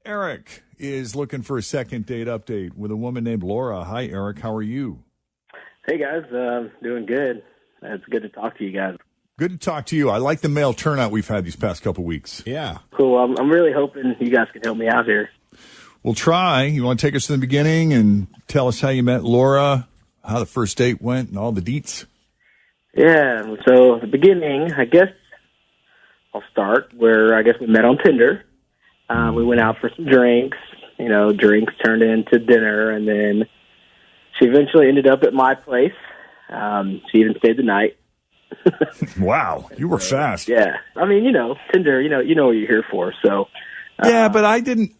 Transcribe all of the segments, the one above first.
Erik is looking for a second date update with a woman named Laura. Hi, Erik. How are you? Hey, guys. Doing good. It's good to talk to you guys. Good to talk to you. I like the male turnout we've had these past couple weeks. Yeah. Cool. I'm really hoping you guys can help me out here. We'll try. You want to take us to the beginning and tell us how you met Laura, how the first date went, and all the deets? Yeah. So the beginning, I guess I'll start where I guess we met on Tinder. We went out for some drinks. Drinks turned into dinner, and then she eventually ended up at my place. She even stayed the night. Wow, you were fast. Yeah. I mean, Tinder, you know what you're here for. So. Yeah, but I didn't.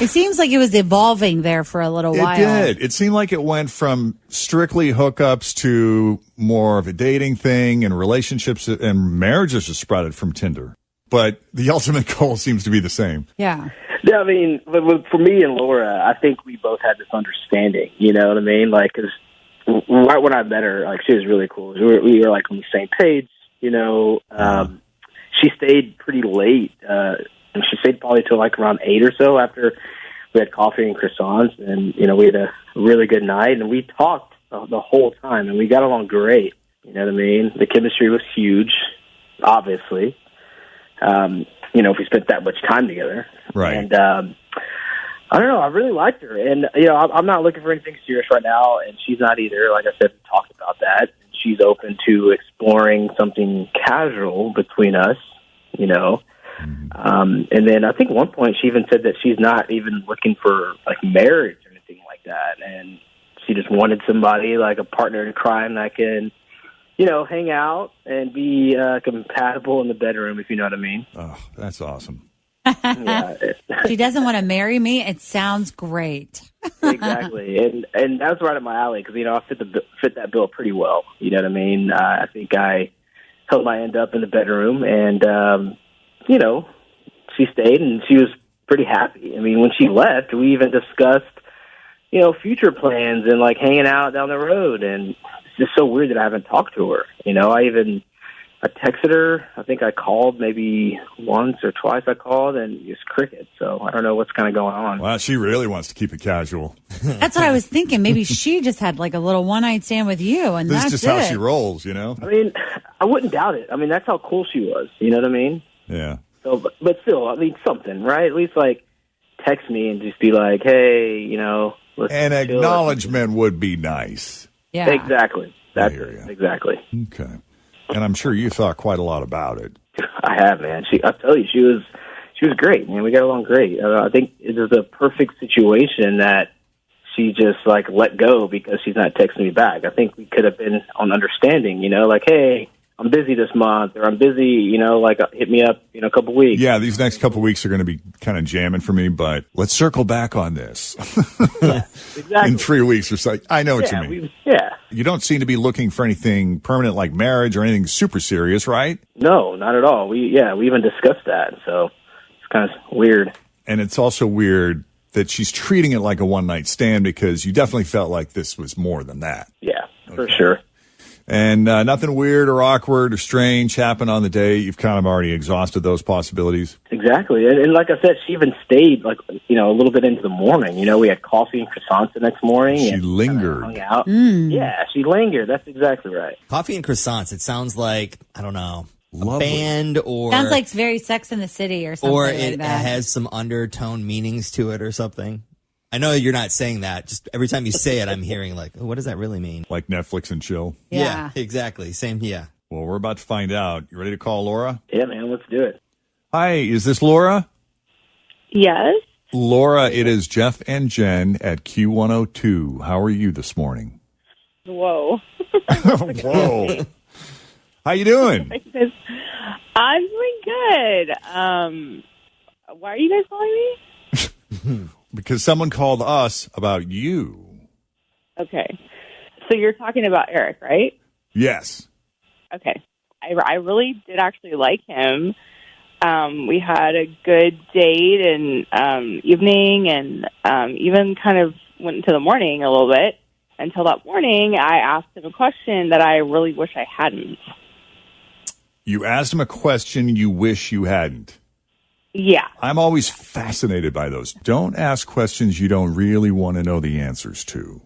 It seems like it was evolving there for a little while. It did. It seemed like it went from strictly hookups to more of a dating thing, and relationships and marriages are sprouted from Tinder. But the ultimate goal seems to be the same. Yeah. Yeah, I mean, for me and Laura, I think we both had this understanding, you know what I mean? Like, because right when I met her, like, she was really cool. We were like, on the same page, She stayed pretty late, and she stayed probably till, like, around 8 or so after we had coffee and croissants, and, we had a really good night, and we talked the whole time, and we got along great, you know what I mean? The chemistry was huge, obviously. If we spent that much time together. Right. And, I don't know, I really liked her. And, I'm not looking for anything serious right now, and she's not either. Like I said, we talked about that. She's open to exploring something casual between us, And then I think at one point she even said that she's not even looking for, like, marriage or anything like that. And she just wanted somebody, like a partner in crime that can, hang out and be compatible in the bedroom, if you know what I mean. Oh, that's awesome. Yeah. She doesn't want to marry me. It sounds great. Exactly. And that's right up my alley because, I fit that bill pretty well. You know what I mean? I think I held my end up in the bedroom and, she stayed and she was pretty happy. I mean, when she left, we even discussed, future plans and, like, hanging out down the road. And it's just so weird that I haven't talked to her. I texted her. I think I called maybe once or twice I called, and it's cricket. So I don't know what's kind of going on. Well, she really wants to keep it casual. That's what I was thinking. Maybe she just had like a little one-night stand with you, and this that's is just how she rolls, I mean, I wouldn't doubt it. I mean, that's how cool she was. You know what I mean? Yeah. So, but still, I mean, something, right? At least, like, text me and just be like, hey, let's An chill. acknowledgement would be nice. Yeah. Exactly. That's I hear ya. exactly. Okay. And I'm sure you thought quite a lot about it. I have, man. I tell you, she was great, man. We got along great. I think it was a perfect situation that she just, like, let go because she's not texting me back. I think we could have been on understanding, like, hey, I'm busy this month, or I'm busy, hit me up in a couple weeks. Yeah, these next couple weeks are going to be kind of jamming for me, but let's circle back on this. Yeah, exactly. In 3 weeks or so. I know what you mean. Yeah. You don't seem to be looking for anything permanent like marriage or anything super serious, right? No, not at all. We even discussed that, so it's kind of weird. And it's also weird that she's treating it like a one-night stand because you definitely felt like this was more than that. Yeah, for sure. And nothing weird or awkward or strange happened on the date. You've kind of already exhausted those possibilities. Exactly. And like I said, she even stayed, like, a little bit into the morning. We had coffee and croissants the next morning. She and lingered. Hung out. Yeah, she lingered. That's exactly right. Coffee and croissants. It sounds like, I don't know, Lovely. a band or... Sounds like very Sex in the City or something or like it that. has some undertone meanings to it or something. I know you're not saying that. Just every time you say it, I'm hearing like, oh, what does that really mean? Like Netflix and chill. Yeah. Exactly. Same. Yeah. Well, we're about to find out. You ready to call Laura? Yeah, man, let's do it. Hi, is this Laura? Yes. Laura, it is Jeff and Jenn at Q102. How are you this morning? Whoa. Whoa. How you doing? I'm doing good. Why are you guys calling me? Because someone called us about you. Okay. So you're talking about Erik, right? Yes. Okay. I really did actually like him. We had a good date and evening and even kind of went into the morning a little bit. Until that morning, I asked him a question that I really wish I hadn't. You asked him a question you wish you hadn't. Yeah. I'm always fascinated by those. Don't ask questions you don't really want to know the answers to.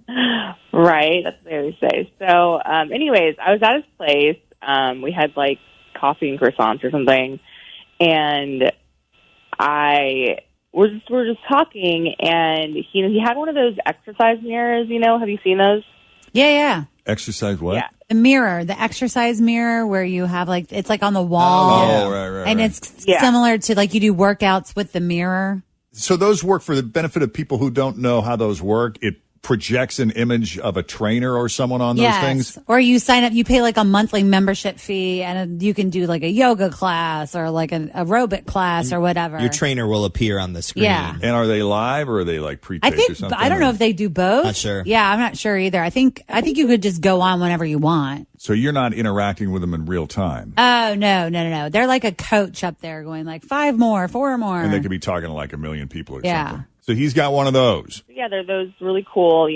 Right. That's what they always say. So, anyways, I was at his place. We had like coffee and croissants or something, and we're just talking, and he had one of those exercise mirrors. Have you seen those? Yeah. Exercise what? Yeah. The mirror, the exercise mirror where you have it's like on the wall. Oh, right. And it's similar to like you do workouts with the mirror. So those work for the benefit of people who don't know how those work. It projects an image of a trainer or someone on those things. Or you sign up, you pay like a monthly membership fee, and you can do like a yoga class or like an aerobic class or whatever. Your trainer will appear on the screen. Yeah. And are they live or are they like pre-taped or something? I don't know if they do both. Not sure. Yeah, I'm not sure either. I think you could just go on whenever you want. So you're not interacting with them in real time. Oh, no. They're like a coach up there going like 5 more, 4 more. And they could be talking to like a million people or Yeah. something. So he's got one of those. Yeah, they're those really cool,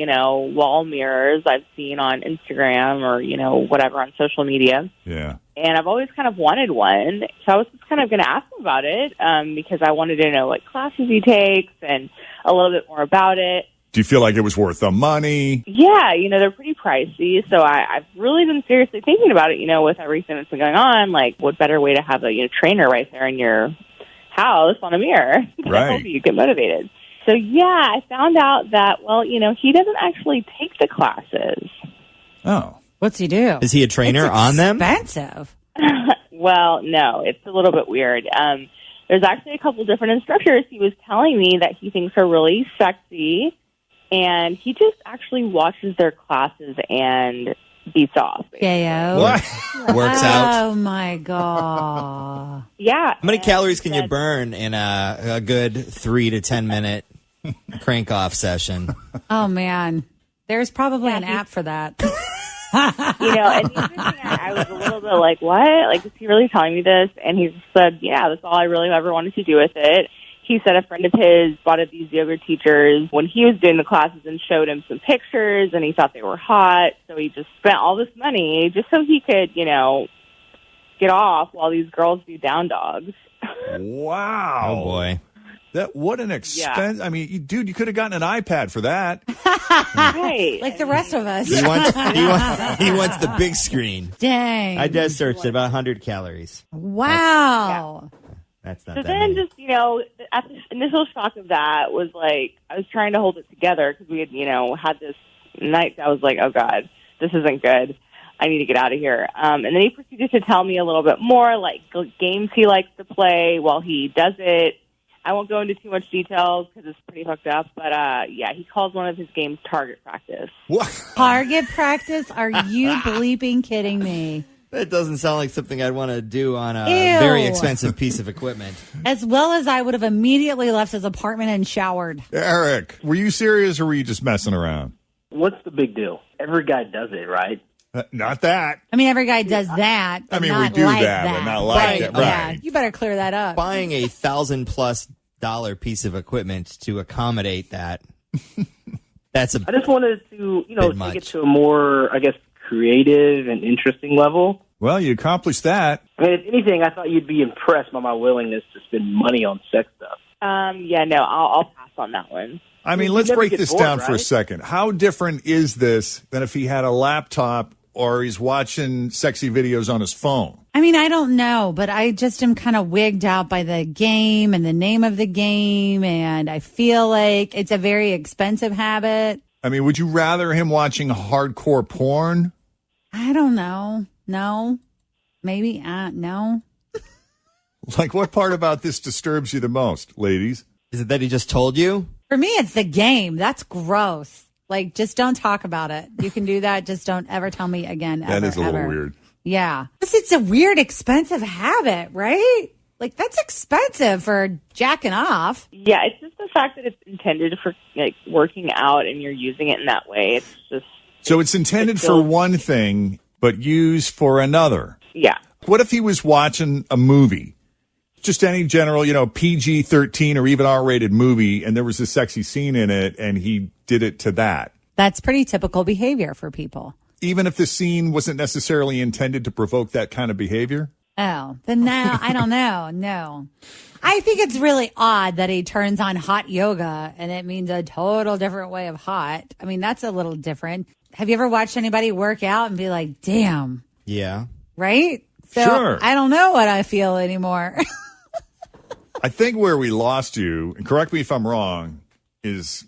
wall mirrors I've seen on Instagram or, whatever on social media. Yeah. And I've always kind of wanted one. So I was just kind of going to ask him about it because I wanted to know what classes he takes and a little bit more about it. Do you feel like it was worth the money? Yeah, they're pretty pricey. So I've really been seriously thinking about it, with everything that's been going on. Like, what better way to have a trainer right there in your house on a mirror to help you get motivated. So, yeah, I found out that, he doesn't actually take the classes. Oh. What's he do? Is he a trainer on them? Expensive. Well, no, it's a little bit weird. There's actually a couple different instructors he was telling me that he thinks are really sexy, and he just actually watches their classes and beats off. Yayo. What? Works out. Oh, my God. Yeah. How many calories can you burn in a good 3 to 10 minute crank off session? Oh, man. There's probably an app for that. And the other thing, I was a little bit like, what? Like, is he really telling me this? And he said, yeah, that's all I really ever wanted to do with it. He said a friend of his bought up these yoga teachers when he was doing the classes and showed him some pictures, and he thought they were hot. So he just spent all this money just so he could, get off while these girls do down dogs. Wow. Oh, boy. What an expense. Yeah. I mean, dude, you could have gotten an iPad for that. Right. Like the rest of us. He wants the big screen. Dang. I just searched it, about 100 calories. Wow. That's not So that then many. just, at the initial shock of that was like, I was trying to hold it together because we had, had this night that I was like, oh, God, this isn't good. I need to get out of here. And then he proceeded to tell me a little bit more, like games he likes to play while he does it. I won't go into too much details because it's pretty hooked up. But, he calls one of his games target practice. What? Target practice? Are you bleeping kidding me? That doesn't sound like something I'd want to do on a Ew. very expensive piece of equipment. As well as I would have immediately left his apartment and showered. Eric, were you serious or were you just messing around? What's the big deal? Every guy does it, right? Not that. I mean, every guy does that. But I mean, not we do like that, but not like that, right. Yeah, you better clear that up. Buying a $1,000+ piece of equipment to accommodate that. That's a I just wanted to, Bit take much. it to a more, I guess, creative and interesting level. Well, you accomplished that. I mean, if anything, I thought you'd be impressed by my willingness to spend money on sex stuff. I'll pass on that one. I mean, You let's never break get this bored, down for a right? second. How different is this than if he had a laptop or he's watching sexy videos on his phone? I mean, I don't know, but I just am kind of wigged out by the game and the name of the game, and I feel like it's a very expensive habit. I mean, would you rather him watching hardcore porn? I don't know. No. Maybe, no. Like, what part about this disturbs you the most, ladies? Is it that he just told you? For me, it's the game. That's gross. Like, just don't talk about it. You can do that. Just don't ever tell me again. That is a little ever. weird. Yeah. It's a weird, expensive habit, right? Like, that's expensive for jacking off. Yeah, it's just the fact that it's intended for like working out and you're using it in that way. It's just So it's intended it's for still- one thing, but used for another. yeah. What if he was watching a movie? Just any general, PG-13 or even R-rated movie, and there was a sexy scene in it, and he did it to that. That's pretty typical behavior for people. Even if the scene wasn't necessarily intended to provoke that kind of behavior? Oh, then now I don't know. No. I think it's really odd that he turns on hot yoga and it means a total different way of hot. I mean, that's a little different. Have you ever watched anybody work out and be like, damn, Yeah. right? So Sure. I don't know what I feel anymore. I think where we lost you, and correct me if I'm wrong, is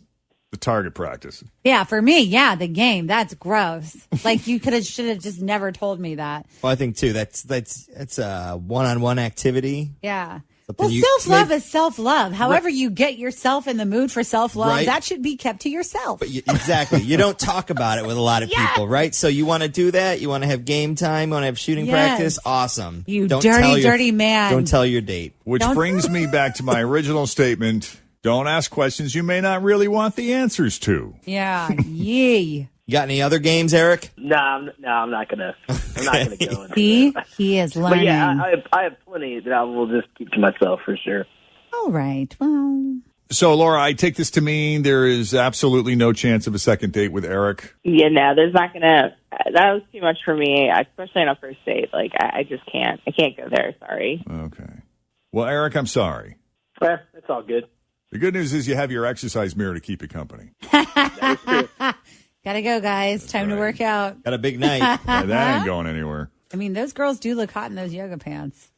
the target practice. Yeah, for me, yeah, the game. That's gross. Like you should have just never told me that. Well, I think too. That's a one-on-one activity. Yeah. Something Well, you- self-love is self-love. However you get yourself in the mood for self-love, Right. that should be kept to yourself. Exactly. You don't talk about it with a lot of people, right? So you want to do that? You want to have game time? You want to have shooting Yes. practice? Awesome. You Don't dirty, tell your- dirty man. Don't tell your date. Which brings me back to my original statement. Don't ask questions you may not really want the answers to. Yeah. Yee. You got any other games, Eric? No, I'm not gonna go into See? that. He is But learning. yeah, I have plenty that I will just keep to myself for sure. All right. Well, So, Laura, I take this to mean there is absolutely no chance of a second date with Eric. Yeah, no, there's not gonna. That was too much for me, especially on a first date. Like, I just can't. I can't go there. Sorry. Okay. Well, Eric, I'm sorry. Well, it's all good. The good news is you have your exercise mirror to keep you company. gotta go, guys. Time to right. work out. Got a big night. Yeah, that ain't going anywhere. I mean, those girls do look hot in those yoga pants.